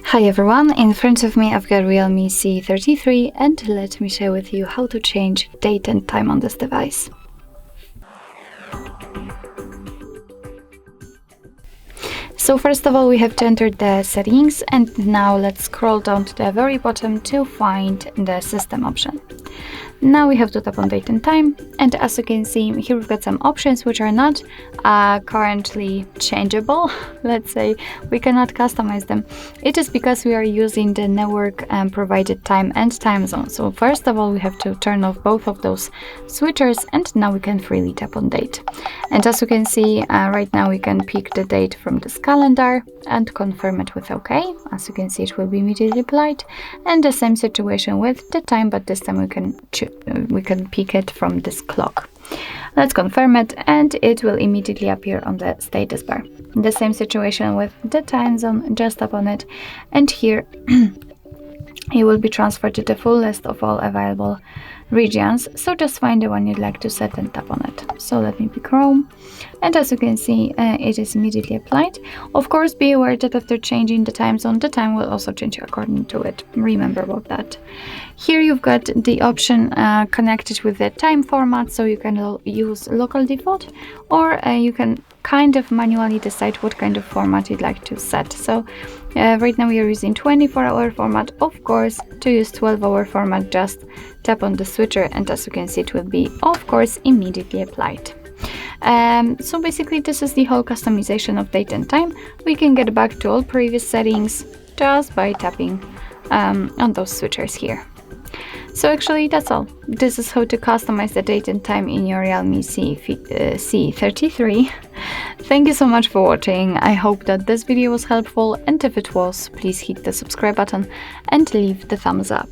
Hi everyone, in front of me I've got Realme C33 and let me share with you how to change date and time on this device. So first of all we have to enter the settings, and now let's scroll down to the very bottom to find the system option. Now we have to tap on date and time, and as you can see here we've got some options which are not currently changeable. Let's say we cannot customize them. It is because we are using the network provided time and time zone. So first of all we have to turn off both of those switchers, and now we can freely tap on date. And as you can see right now we can pick the date from this calendar and confirm it with OK. As you can see it will be immediately applied, and the same situation with the time, but this time we can pick it from this clock. Let's confirm it and it will immediately appear on the status bar. The same situation with the time zone, just tap on it and here it will be transferred to the full list of all available regions. So just find the one you'd like to set and tap on it. So let me pick Rome, and as you can see it is immediately applied. Of course be aware that after changing the time zone, the time will also change according to it. Remember about that. Here you've got the option connected with the time format, so you can use local default, or you can kind of manually decide what kind of format you'd like to set. So right now we are using 24-hour format. Of course, to use 12-hour format, just tap on the switcher and as you can see it will be of course immediately applied. So basically this is the whole customization of date and time. We can get back to all previous settings just by tapping on those switchers here. So actually that's all. This is how to customize the date and time in your Realme C33. Thank you so much for watching. I hope that this video was helpful, and if it was, please hit the subscribe button and leave the thumbs up.